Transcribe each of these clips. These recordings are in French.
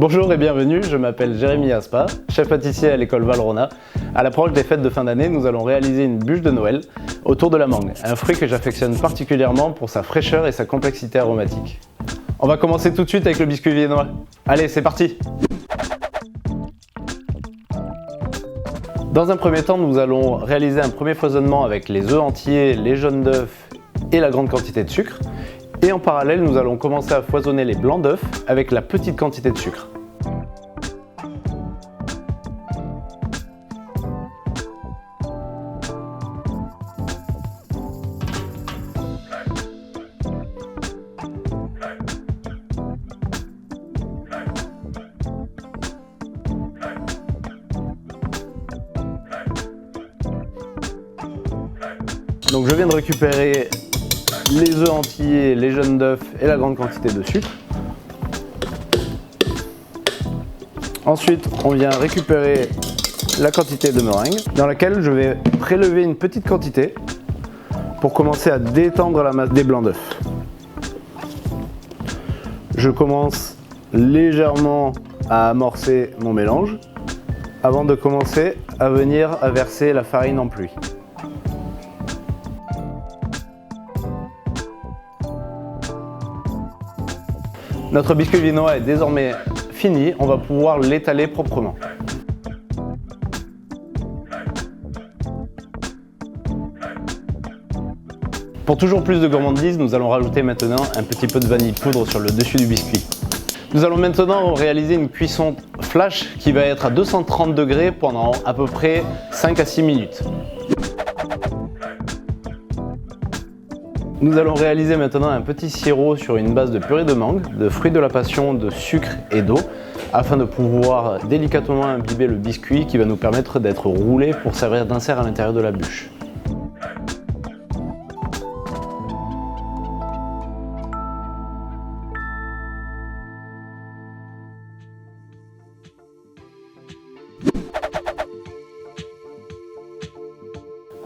Bonjour et bienvenue, je m'appelle Jérémy Aspa, chef pâtissier à l'école Valrhona. À l'approche des fêtes de fin d'année, nous allons réaliser une bûche de Noël autour de la mangue, un fruit que j'affectionne particulièrement pour sa fraîcheur et sa complexité aromatique. On va commencer tout de suite avec le biscuit viennois. Allez, c'est parti! Dans un premier temps, nous allons réaliser un premier foisonnement avec les œufs entiers, les jaunes d'œufs et la grande quantité de sucre. Et en parallèle, nous allons commencer à foisonner les blancs d'œufs avec la petite quantité de sucre. Donc je viens de récupérer les œufs entiers, les jaunes d'œufs et la grande quantité de sucre. Ensuite, on vient récupérer la quantité de meringue dans laquelle je vais prélever une petite quantité pour commencer à détendre la masse des blancs d'œufs. Je commence légèrement à amorcer mon mélange avant de commencer à venir à verser la farine en pluie. Notre biscuit viennois est désormais fini, on va pouvoir l'étaler proprement. Pour toujours plus de gourmandise, nous allons rajouter maintenant un petit peu de vanille poudre sur le dessus du biscuit. Nous allons maintenant réaliser une cuisson flash qui va être à 230 degrés pendant à peu près 5 à 6 minutes. Nous allons réaliser maintenant un petit sirop sur une base de purée de mangue, de fruits de la passion, de sucre et d'eau, afin de pouvoir délicatement imbiber le biscuit qui va nous permettre d'être roulé pour servir d'insert à l'intérieur de la bûche.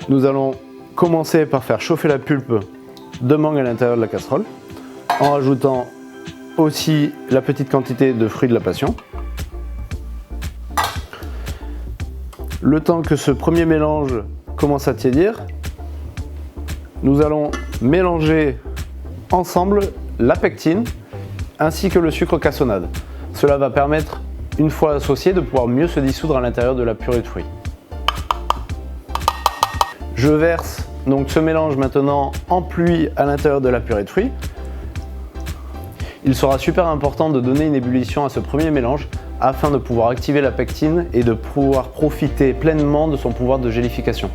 Nous allons commencer par faire chauffer la pulpe de mangue à l'intérieur de la casserole, en rajoutant aussi la petite quantité de fruits de la passion. Le temps que ce premier mélange commence à tiédir, nous allons mélanger ensemble la pectine ainsi que le sucre cassonade. Cela va permettre, une fois associé, de pouvoir mieux se dissoudre à l'intérieur de la purée de fruits. Je verse donc ce mélange maintenant en pluie à l'intérieur de la purée de fruits. Il sera super important de donner une ébullition à ce premier mélange afin de pouvoir activer la pectine et de pouvoir profiter pleinement de son pouvoir de gélification.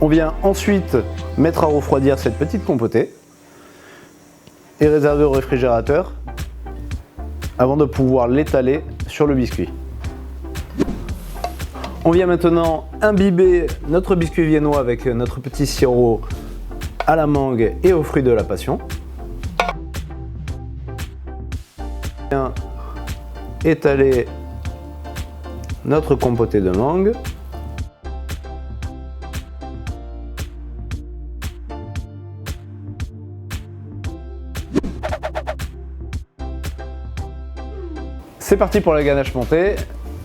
On vient ensuite mettre à refroidir cette petite compotée et réserver au réfrigérateur avant de pouvoir l'étaler sur le biscuit. On vient maintenant imbiber notre biscuit viennois avec notre petit sirop à la mangue et aux fruits de la passion. On vient étaler notre compotée de mangue. C'est parti pour la ganache montée.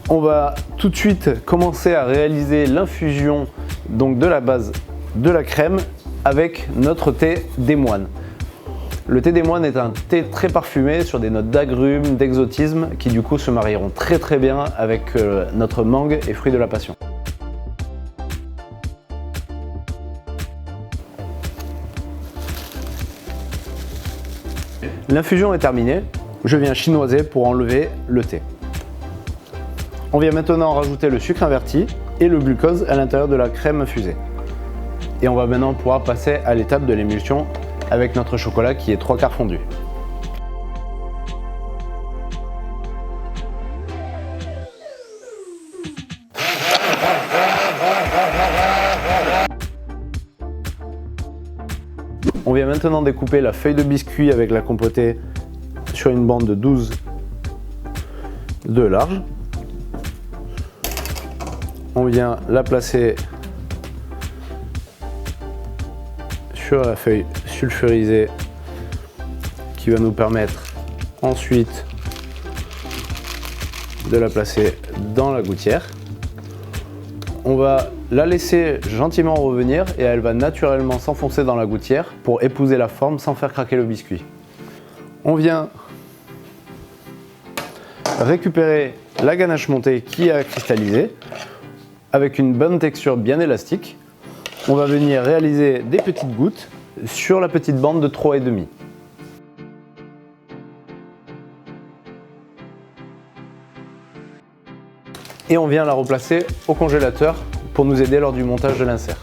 On va tout de suite commencer à réaliser l'infusion donc de la base de la crème avec notre thé des moines. Le thé des moines est un thé très parfumé sur des notes d'agrumes, d'exotisme qui du coup se marieront très bien avec notre mangue et fruits de la passion. L'infusion est terminée. Je viens chinoiser pour enlever le thé. On vient maintenant rajouter le sucre inverti et le glucose à l'intérieur de la crème infusée. Et on va maintenant pouvoir passer à l'étape de l'émulsion avec notre chocolat qui est 3/4 fondu. On vient maintenant découper la feuille de biscuit avec la compotée sur une bande de 12 de large. On vient la placer sur la feuille sulfurisée qui va nous permettre ensuite de la placer dans la gouttière. On va la laisser gentiment revenir et elle va naturellement s'enfoncer dans la gouttière pour épouser la forme sans faire craquer le biscuit. On vient récupérer la ganache montée qui a cristallisé avec une bonne texture bien élastique. On va venir réaliser des petites gouttes sur la petite bande de 3,5. Et on vient la replacer au congélateur pour nous aider lors du montage de l'insert.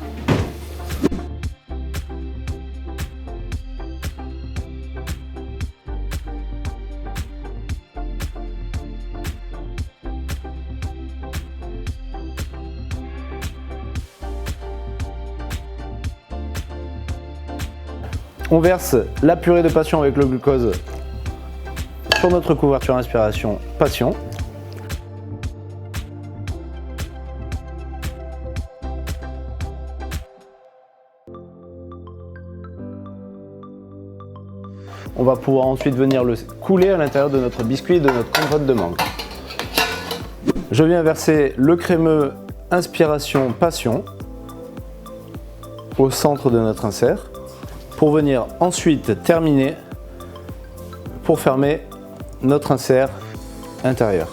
On verse la purée de passion avec le glucose sur notre couverture inspiration passion. On va pouvoir ensuite venir le couler à l'intérieur de notre biscuit et de notre compote de mangue. Je viens verser le crémeux inspiration passion au centre de notre insert pour venir ensuite terminer pour fermer notre insert intérieur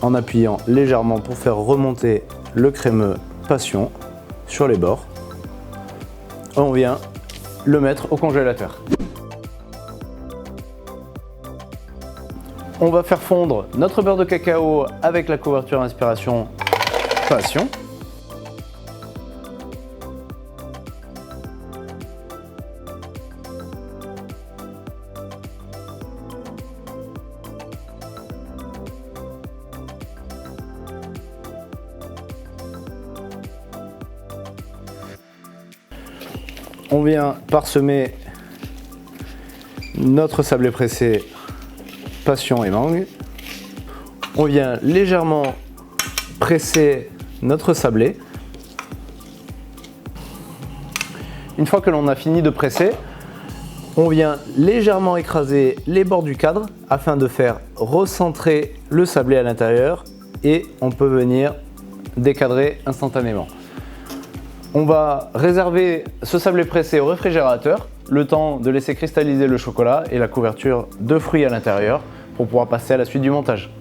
en appuyant légèrement pour faire remonter le crémeux passion sur les bords. On vient le mettre au congélateur. On va faire fondre notre beurre de cacao avec la couverture inspiration passion. On vient parsemer notre sablé pressé passion et mangue. On vient légèrement presser notre sablé. Une fois que l'on a fini de presser, on vient légèrement écraser les bords du cadre afin de faire recentrer le sablé à l'intérieur et on peut venir décadrer instantanément. On va réserver ce sablé pressé au réfrigérateur, le temps de laisser cristalliser le chocolat et la couverture de fruits à l'intérieur pour pouvoir passer à la suite du montage.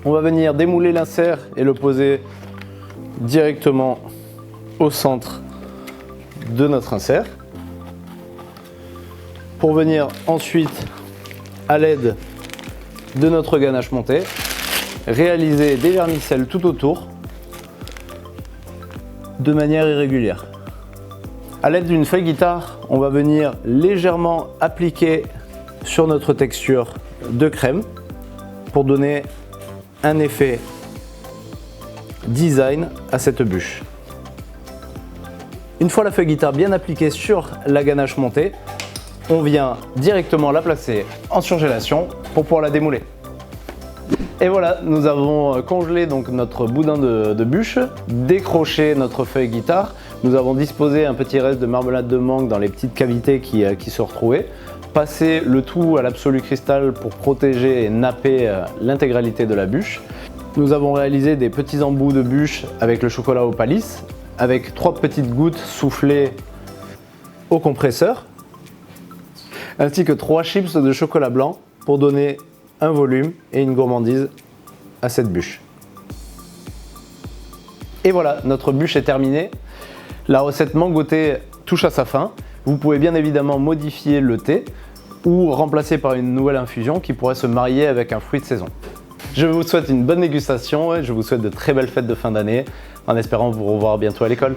On va venir démouler l'insert et le poser directement au centre de notre insert pour venir ensuite, à l'aide de notre ganache montée, réaliser des vermicelles tout autour de manière irrégulière. À l'aide d'une feuille guitare, on va venir légèrement appliquer sur notre texture de crème pour donner un effet design à cette bûche. Une fois la feuille guitare bien appliquée sur la ganache montée, on vient directement la placer en surgélation pour pouvoir la démouler. Et voilà, nous avons congelé donc notre boudin de bûche, décroché notre feuille guitare. Nous avons disposé un petit reste de marmelade de mangue dans les petites cavités qui se retrouvaient. Passé le tout à l'absolu cristal pour protéger et napper l'intégralité de la bûche. Nous avons réalisé des petits embouts de bûche avec le chocolat au paliss, avec 3 petites gouttes soufflées au compresseur, ainsi que 3 chips de chocolat blanc pour donner un volume et une gourmandise à cette bûche. Et voilà, notre bûche est terminée. La recette mangue au thé touche à sa fin. Vous pouvez bien évidemment modifier le thé ou remplacer par une nouvelle infusion qui pourrait se marier avec un fruit de saison. Je vous souhaite une bonne dégustation et je vous souhaite de très belles fêtes de fin d'année en espérant vous revoir bientôt à l'école.